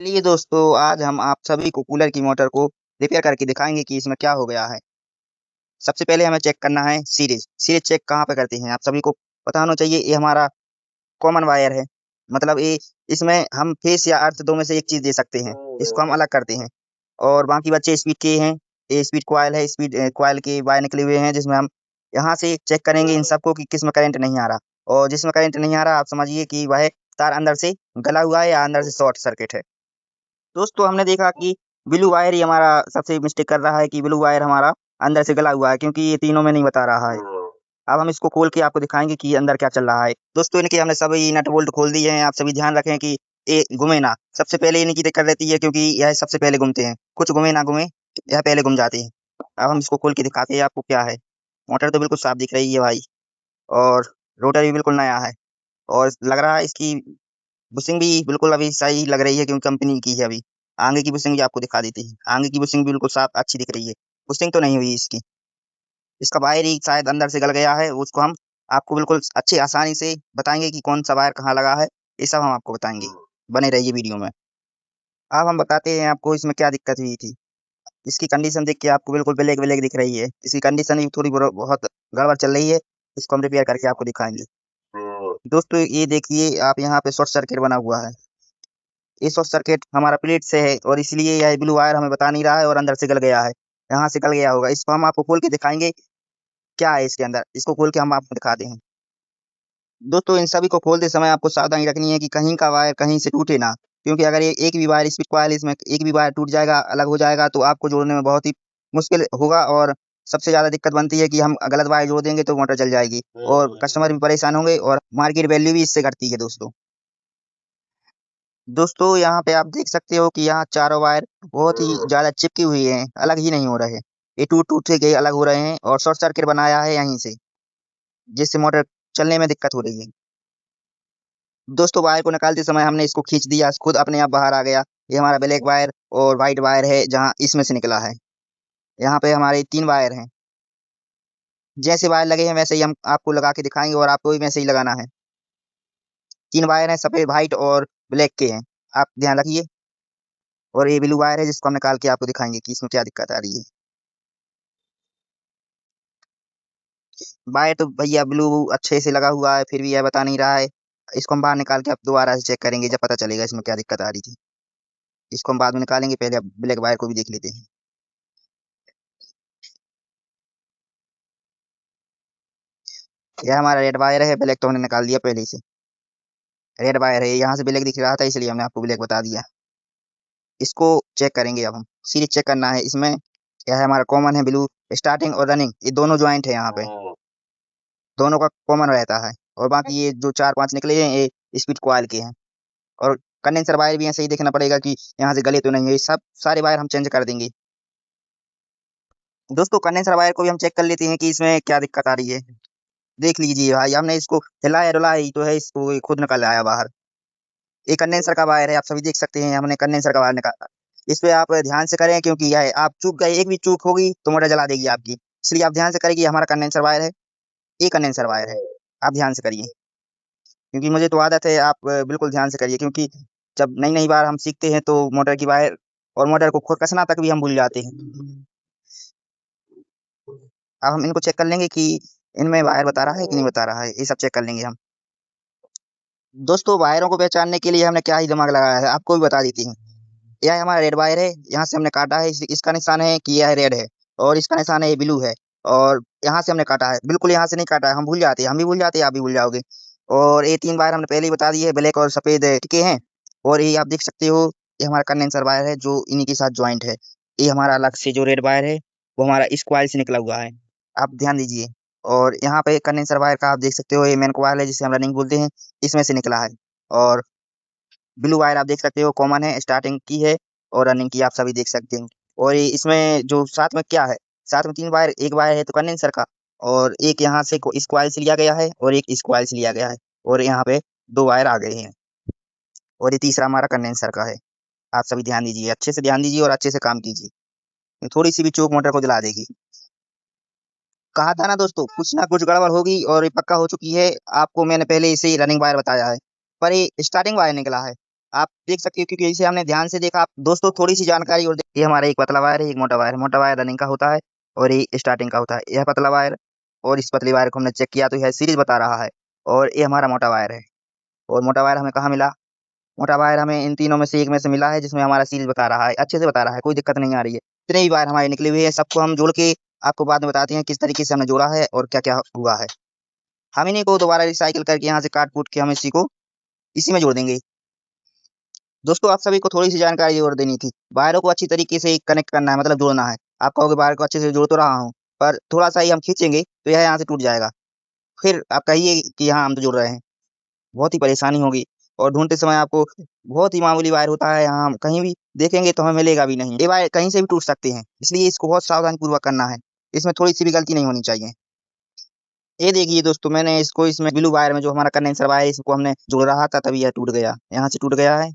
चलिए दोस्तों, आज हम आप सभी को कूलर की मोटर को रिपेयर करके दिखाएंगे कि इसमें क्या हो गया है। सबसे पहले हमें चेक करना है सीरीज। सीरीज चेक कहाँ पे करते हैं, आप सभी को पता होना चाहिए। ये हमारा कॉमन वायर है, मतलब ये इसमें हम फेस या अर्थ दो में से एक चीज दे सकते हैं। इसको हम अलग करते हैं। और बाकी बच्चे स्पीड के हैं। ये स्पीड कॉयल है, स्पीड कॉयल के वायर निकले हुए हैं, जिसमें हम यहाँ से चेक करेंगे इन सबको कि किसमें करंट नहीं आ रहा। और जिसमें करंट नहीं आ रहा, आप समझिए कि वह तार अंदर से गला हुआ है या अंदर से शॉर्ट सर्किट है। दोस्तों, हमने देखा कि ब्लू वायर ही हमारा सबसे मिस्टेक कर रहा है कि ब्लू वायर हमारा अंदर से गला हुआ है, क्योंकि ये तीनों में नहीं बता रहा है। अब हम इसको खोल के आपको दिखाएंगे कि अंदर क्या चल रहा है। दोस्तों, इनके हमने सभी नट बोल्ट खोल दिए हैं। आप सभी ध्यान रखें कि ये घूमे ना। सबसे पहले इनकी दिक्कत रहती है, क्योंकि यह सबसे पहले घूमते हैं। कुछ घूमे ना घूमे, यह पहले घूम जाते हैं। अब हम इसको खोल के दिखाते हैं आपको क्या है। मोटर तो बिल्कुल साफ दिख रही है भाई, और रोटर भी बिल्कुल नया है। और लग रहा है इसकी बुशिंग भी बिल्कुल अभी सही लग रही है, क्योंकि कंपनी की है अभी। आगे की बुशिंग भी आपको दिखा देती है। आगे की बुशिंग बिल्कुल साफ अच्छी दिख रही है। बुशिंग तो नहीं हुई इसकी। इसका वायर ही शायद अंदर से गल गया है। उसको हम आपको बिल्कुल अच्छी आसानी से बताएंगे कि कौन सा वायर कहाँ लगा है। ये सब हम आपको बताएंगे। बने रहिए वीडियो में। अब हम बताते हैं आपको इसमें क्या दिक्कत हुई थी। इसकी कंडीशन देख के आपको बिल्कुल ब्लैक ब्लैक दिख रही है। इसकी कंडीशन भी थोड़ी बहुत गड़बड़ चल रही है। इसको हम रिपेयर करके आपको दिखाएंगे। दोस्तों, ये देखिए आप, यहाँ पे शॉर्ट सर्किट बना हुआ है। ये शॉर्ट सर्किट हमारा प्लेट से है, और इसलिए यह ब्लू वायर हमें बता नहीं रहा है और अंदर से गल गया है। यहाँ से गल गया होगा। इसको हम आपको खोल के दिखाएंगे क्या है इसके अंदर। इसको खोल के हम आपको दिखाते हैं। दोस्तों, इन सभी को खोलते समय आपको सावधानी रखनी है कि कहीं का वायर कहीं से टूटे ना। क्योंकि अगर ये एक भी वायर स्पीड कॉइल इसमें एक भी वायर टूट जाएगा, अलग हो जाएगा, तो आपको जोड़ने में बहुत ही मुश्किल होगा। और सबसे ज्यादा दिक्कत बनती है कि हम गलत वायर जोड़ देंगे तो मोटर जल जाएगी, और कस्टमर भी परेशान होंगे, और मार्केट वैल्यू भी इससे घटती है। दोस्तों, यहाँ पे आप देख सकते हो कि यहाँ चारों वायर बहुत ही ज्यादा चिपकी हुई हैं, अलग ही नहीं हो रहे। ये टूट टूट के अलग हो रहे हैं, और शॉर्ट सर्किट बनाया है यहीं से, जिससे मोटर चलने में दिक्कत हो रही है। दोस्तों, वायर को निकालते समय हमने इसको खींच दिया, खुद अपने आप बाहर आ गया। ये हमारा ब्लैक वायर और व्हाइट वायर है, जहाँ इसमें से निकला है। यहाँ पे हमारे 3 वायर हैं। जैसे वायर लगे हैं वैसे ही हम आपको लगा के दिखाएंगे, और आपको भी वैसे ही लगाना है। 3 वायर हैं, सफेद व्हाइट और ब्लैक के हैं। आप ध्यान रखिए। और ये ब्लू वायर है, जिसको हम निकाल के आपको दिखाएंगे कि इसमें क्या दिक्कत आ रही है। वायर तो भैया ब्लू अच्छे से लगा हुआ है, फिर भी यह बता नहीं रहा है। इसको हम बाहर निकाल के आप दोबारा से चेक करेंगे, जब पता चलेगा इसमें क्या दिक्कत आ रही थी। इसको हम बाद में निकालेंगे, पहले आप ब्लैक वायर को भी देख लेते हैं। यह हमारा रेड वायर है, ब्लैक तो हमने निकाल दिया पहले ही से। रेड वायर है, यहाँ से ब्लैक दिख रहा था, इसलिए हमने आपको ब्लैक बता दिया। इसको चेक करेंगे अब हम। सीरीज चेक करना है इसमें। यह है हमारा कॉमन है ब्लू। स्टार्टिंग और रनिंग ये दोनों ज्वाइंट है यहाँ पे। दोनों का कॉमन रहता है। और बाकी ये जो 4-5 निकले हैं, ये स्पीड कॉइल के हैं। और कंडेंसर वायर भी ऐसे ही देखना पड़ेगा कि यहाँ से गले तो नहीं है। ये सब सारे वायर हम चेंज कर देंगे। दोस्तों, कंडेंसर वायर को भी हम चेक कर लेते हैं कि इसमें क्या दिक्कत आ रही है। देख लीजिए भाई, हमने इसको हिलाया डुलाया ही तो है, इसको ये खुद निकल आया बाहर। ये कंडेंसर का वायर है, आप सभी देख सकते हैं। हमने कंडेंसर का वायर निकाला। इस पे आप ध्यान से करें, क्योंकि यह आप चूक गए, एक भी चूक होगी तो मोटर जला देगी आपकी। इसलिए आप ध्यान से करें कि ये हमारा कंडेंसर वायर है। ये कंडेंसर वायर है। आप ध्यान से करिए, क्योंकि मुझे तो आदत है। आप बिल्कुल ध्यान से करिए, क्योंकि जब नई नई बार हम सीखते हैं तो मोटर की वायर और मोटर को खुद कसना तक भी हम भूल जाते हैं। अब हम इनको चेक कर लेंगे कि इनमें वायर बता रहा है कि नहीं बता रहा है। ये सब चेक कर लेंगे हम। दोस्तों, वायरों को पहचानने के लिए हमने क्या ही दिमाग लगाया है, आपको भी बता देती हूँ। यह हमारा रेड वायर है। यहाँ से हमने काटा है। इसका निशान है कि यह रेड है, और इसका निशान है ये ब्लू है। और यहाँ से हमने काटा है, बिल्कुल यहाँ से नहीं काटा है। हम भूल जाते हैं, हम भी भूल जाते हैं, आप भी भूल जाओगे। और ये 3 वायर हमने पहले ही बता दिए, ब्लैक और सफेद टिके हैं। और ये आप देख सकते हो, ये हमारा कंडेंसर वायर है, जो इन्हीं के साथ ज्वाइंट है। ये हमारा अलग से जो रेड वायर है, वो हमारा इस कॉइल से निकला हुआ है। आप ध्यान दीजिए। और यहाँ पे कंडेंसर वायर का आप देख सकते हो, ये मेन कॉइल है, जिसे हम रनिंग बोलते हैं। इसमें से निकला है। और ब्लू वायर आप देख सकते हो, कॉमन है, स्टार्टिंग की है। और रनिंग की आप सभी देख सकते हो। और ये इसमें जो साथ में क्या है, साथ में 3 वायर, एक वायर है तो कंडेंसर का, और एक यहाँ से इस कॉइल से लिया गया है, और एक इस कॉइल से लिया गया है। और यहाँ पे 2 वायर आ गए हैं। और ये तीसरा हमारा कंडेंसर का है। आप सभी ध्यान दीजिए, अच्छे से ध्यान दीजिए और अच्छे से काम कीजिए। थोड़ी सी भी चूक मोटर को जला देगी। कहा था ना दोस्तों, कुछ ना कुछ गड़बड़ होगी, और ये पक्का हो चुकी है। आपको मैंने पहले इसे रनिंग वायर बताया है, पर ये स्टार्टिंग वायर निकला है। आप देख सकते हो क्योंकि इसे हमने ध्यान से देखा। आप दोस्तों थोड़ी सी जानकारी और ये हमारा एक पतला वायर है, एक मोटा वायर है। मोटा वायर रनिंग का होता है और ये स्टार्टिंग का होता है। यह पतला वायर और इस पतली वायर को हमने चेक किया तो यह सीरीज बता रहा है और ये हमारा मोटा वायर है। और मोटा वायर हमें कहाँ मिला? मोटा वायर हमें इन तीनों में से एक में से मिला है जिसमें हमारा सीरीज बता रहा है, अच्छे से बता रहा है, कोई दिक्कत नहीं आ रही है। जितने भी वायर हमारे निकले हुए हैं सबको हम जोड़ के आपको बाद में बताते हैं किस तरीके से हमने जोड़ा है और क्या क्या हुआ है। हम इन्हीं को दोबारा रिसाइकिल करके यहाँ से काट कूट के हम इसी को इसी में जोड़ देंगे। दोस्तों आप सभी को थोड़ी सी जानकारी और देनी थी। वायरों को अच्छी तरीके से कनेक्ट करना है, मतलब जोड़ना है। आप कहोगे वायर को अच्छे से जोड़ तो रहा हूँ, पर थोड़ा सा ही हम खींचेंगे तो यह यहाँ से टूट जाएगा। फिर आप कहिए कि हाँ हम तो जुड़ रहे हैं, बहुत ही परेशानी होगी और ढूंढते समय आपको बहुत ही मामूली वायर होता है, यहाँ हम कहीं भी देखेंगे तो हमें मिलेगा भी नहीं। ये वायर कहीं से भी टूट सकते हैं, इसलिए इसको बहुत सावधानी पूर्वक करना है। इसमें थोड़ी सी भी गलती नहीं होनी चाहिए। ये देखिए दोस्तों, मैंने इसको इसमें ब्लू वायर में जो हमारा कंडेंसर वायर है इसको हमने जोड़ रहा था तभी यह टूट गया, यहाँ से टूट गया है।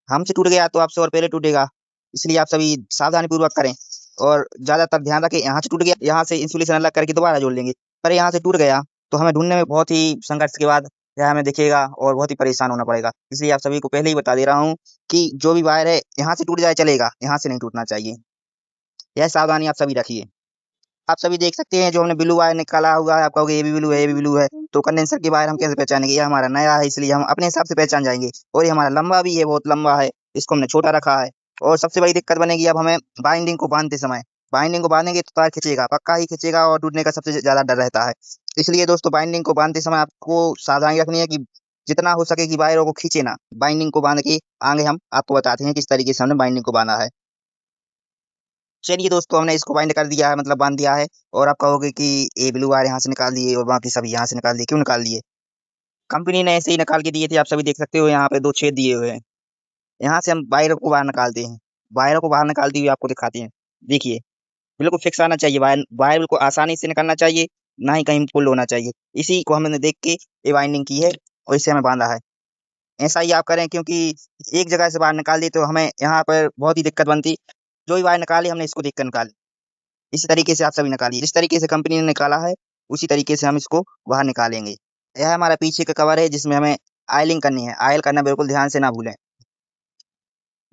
हमसे टूट गया तो आपसे और पहले टूटेगा, इसलिए आप सभी सावधानी पूर्वक करें और ज्यादातर ध्यान रखें। यहाँ से टूट गया, यहाँ से इंसुलेशन अलग करके दोबारा जोड़ लेंगे। पर यहाँ से टूट गया तो हमें ढूंढने में बहुत ही संघर्ष के बाद यह हमें दिखेगा और बहुत ही परेशान होना पड़ेगा। इसलिए आप सभी को पहले ही बता दे रहा हूँ कि जो भी वायर है यहाँ से टूट जाए चलेगा, यहाँ से नहीं टूटना चाहिए। यह सावधानी आप सभी रखिए। आप सभी देख सकते हैं जो हमने ब्लू वायर निकाला हुआ है, आप कहोगे ये भी ब्लू है ये भी ब्लू है, तो कंडेंसर की वायर हम कैसे पहचानेंगे? ये हमारा नया है इसलिए हम अपने हिसाब से पहचान जाएंगे। और ये हमारा लंबा भी है, बहुत लंबा है, इसको हमने छोटा रखा है। और सबसे बड़ी दिक्कत बनेगी अब हमें बाइंडिंग को बांधते समय। बाइंडिंग को बांधेंगे तो तार खींचेगा, पक्का ही खींचेगा और टूटने का सबसे ज्यादा डर रहता है। इसलिए दोस्तों बाइंडिंग को बांधते समय आपको सावधानी रखनी है कि जितना हो सके कि वायरों को खींचे ना। बाइंडिंग को बांध के आगे हम आपको बताते हैं किस तरीके से हमने बाइंडिंग को बांधा है। चलिए दोस्तों हमने इसको बाइंड कर दिया है, मतलब बांध दिया है। और आप कहोगे कि ये ब्लू वायर यहाँ से निकाल दिए और बाकी सभी यहाँ से निकाल दिए, क्यों निकाल दिए? कंपनी ने ऐसे ही निकाल के दिए थे, आप सभी देख सकते हो यहाँ पे 2 छेद दिए हुए हैं। यहाँ से हम वायर को बाहर निकालते हैं। वायर को बाहर निकालते हुए आपको दिखाते हैं। देखिए बिल्कुल फिक्स आना चाहिए, वायर वायर बिल्कुल आसानी से निकलना चाहिए, ना ही कहीं पुल होना चाहिए। इसी को हमने देख के ये बाइंडिंग की है और इसे हमें बांधा है। ऐसा ही आप करें क्योंकि एक जगह से बाहर निकाल दी तो हमें यहाँ पर बहुत ही दिक्कत बनती। जो भी वायर निकाली हमने इसको देख कर निकाली। इसी तरीके से आप सभी निकालिए, जिस तरीके से कंपनी ने निकाला है उसी तरीके से हम इसको बाहर निकालेंगे। यह हमारा पीछे का कवर है जिसमें हमें आयलिंग करनी है। आयल करना बिल्कुल ध्यान से ना भूलें।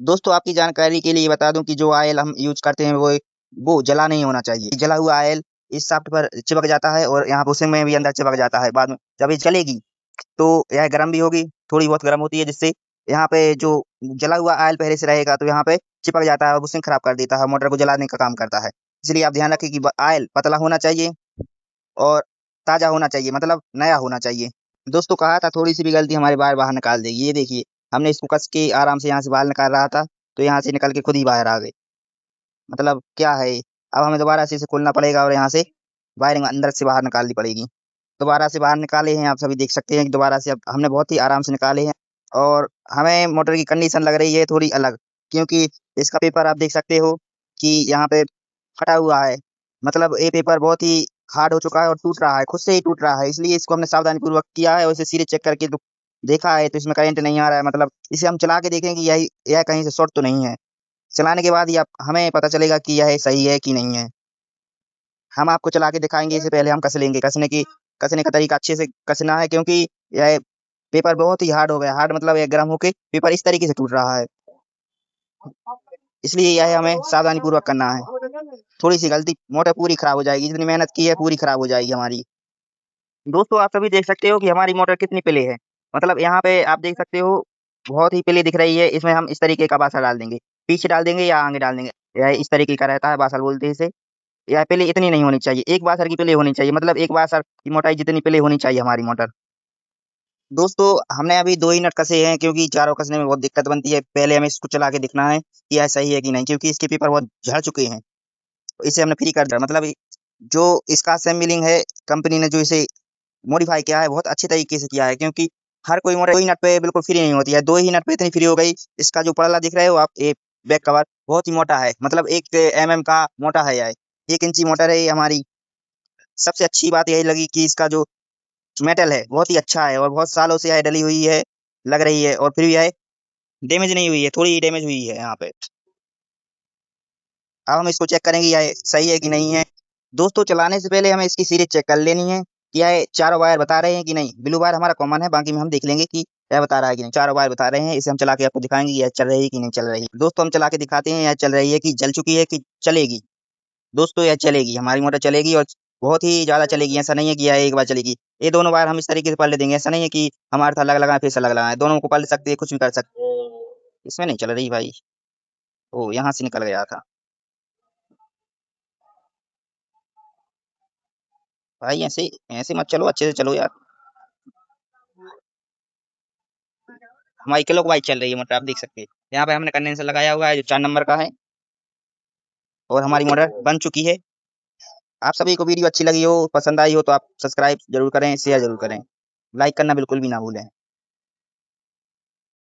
दोस्तों आपकी जानकारी के लिए बता दूं कि जो आयल हम यूज करते हैं वो जला नहीं होना चाहिए। जला हुआ आयल इस शाफ्ट पर चिपक जाता है और यहाँ बुशिंग में भी अंदर चिपक जाता है। बाद में जब ये चलेगी तो यह गर्म भी होगी, थोड़ी बहुत गर्म होती है, जिससे यहाँ पे जो जला हुआ आयल पहले से रहेगा तो यहाँ पे चिपक जाता है और बुशिंग खराब कर देता है, मोटर को जलाने का काम करता है। इसलिए आप ध्यान रखें कि आयल पतला होना चाहिए और ताज़ा होना चाहिए, मतलब नया होना चाहिए। दोस्तों कहा था थोड़ी सी भी गलती हमारी बाहर बाहर निकाल देगी। ये देखिए हमने इसको कस के आराम से यहाँ से बाहर निकाल रहा था तो यहाँ से निकल के खुद ही बाहर आ गई। मतलब क्या है, अब हमें दोबारा से इसे खोलना पड़ेगा और यहाँ से वायरिंग अंदर से बाहर निकालनी पड़ेगी। दोबारा से बाहर निकाले हैं, आप सभी देख सकते हैं कि दोबारा से अब हमने बहुत ही आराम से निकाले हैं। और हमें मोटर की कंडीशन लग रही है थोड़ी अलग, क्योंकि इसका पेपर आप देख सकते हो कि यहाँ पे फटा हुआ है। मतलब ये पेपर बहुत ही हार्ड हो चुका है और टूट रहा है, खुद से ही टूट रहा है। इसलिए इसको हमने सावधानी पूर्वक किया है और इसे सिरे चेक करके देखा है तो इसमें करंट नहीं आ रहा है। मतलब इसे हम चला के देखें कि यह कहीं से शॉर्ट तो नहीं है। चलाने के बाद ही आप हमें पता चलेगा कि यह सही है कि नहीं है। हम आपको चला के दिखाएंगे, इससे पहले हम कस लेंगे। कसने का तरीका अच्छे से कसना है क्योंकि यह पेपर बहुत ही हार्ड हो गया। हार्ड मतलब यह गर्म होके पेपर इस तरीके से टूट रहा है, इसलिए यह हमें सावधानी पूर्वक करना है। थोड़ी सी गलती मोटर पूरी खराब हो जाएगी, जितनी मेहनत की है पूरी खराब हो जाएगी हमारी। दोस्तों आप सभी देख सकते हो कि हमारी मोटर कितनी प्ले है। मतलब यहाँ पे आप देख सकते हो बहुत ही प्ले दिख रही है। इसमें हम इस तरीके का बासा डाल देंगे, पीछे डाल देंगे या आगे डाल देंगे। यह इस तरीके का रहता है, बासा बोलते हैं इसे। यह प्ले इतनी नहीं होनी चाहिए, एक बासर की प्ले होनी चाहिए, मतलब एक बासर की मोटाई जितनी प्ले होनी चाहिए हमारी मोटर। दोस्तों हमने अभी 2 ही नट कसे हैं क्योंकि चारों कसने में बहुत दिक्कत बनती है। पहले हमें इसको चला के देखना है कि यह सही है कि नहीं, क्योंकि इसके पेपर बहुत झड़ चुके हैं। तो इसे हमने फ्री कर दिया, मतलब जो इसका असेंबलिंग है कंपनी ने जो इसे मॉडिफाई किया है बहुत अच्छे तरीके से किया है। क्योंकि हर कोई मोटर 2 ही नट पे बिल्कुल फ्री नहीं होती है, 2 ही नट पे इतनी फ्री हो गई। इसका जो पड़ला दिख रहे हो आप, ये बैक कवर बहुत ही मोटा है, मतलब 1 mm का मोटा है यह। 1 इंची मोटर है ये हमारी। सबसे अच्छी बात यही लगी कि इसका जो मेटल है बहुत ही अच्छा है और बहुत सालों से यह डली हुई है, लग रही है, और फिर भी यह डैमेज नहीं हुई है, थोड़ी डैमेज हुई है यहाँ पे। अब हम इसको चेक करेंगे यह सही है कि नहीं है। दोस्तों चलाने से पहले हमें इसकी सीरीज चेक कर लेनी है कि यह चारों वायर बता रहे हैं कि नहीं। ब्लू वायर हमारा कॉमन है, बाकी में हम देख लेंगे कि क्या बता रहा है कि नहीं, 4 बार बता रहे हैं। इसे हम चला के आपको दिखाएंगे यह चल रही है कि नहीं चल रही। दोस्तों हम चला के दिखाते हैं यह चल रही है कि जल चुकी है कि चलेगी। दोस्तों यह चलेगी, हमारी मोटर चलेगी और बहुत ही ज़्यादा चलेगी। ऐसा नहीं है कि यह एक बार चलेगी। ये दोनों बार हम इस तरीके से पलट देंगे। ऐसा नहीं है कि हमारे साथ अलग लगाए फिर से अलग लगाए, दोनों को पलट सकते हैं, कुछ भी कर सकते। इसमें नहीं चल रही भाई। ओ यहाँ से निकल गया था भाई। ऐसे ऐसे मत चलो, अच्छे से चलो यार। हमारी किलो बाइक चल रही है मोटर, आप देख सकते हैं। यहाँ पे हमने कंडेंसर लगाया हुआ है जो 4 नंबर का है और हमारी मोटर बन चुकी है। आप सभी को वीडियो अच्छी लगी हो, पसंद आई हो तो आप सब्सक्राइब जरूर करें, शेयर जरूर करें, लाइक करना बिल्कुल भी ना भूलें।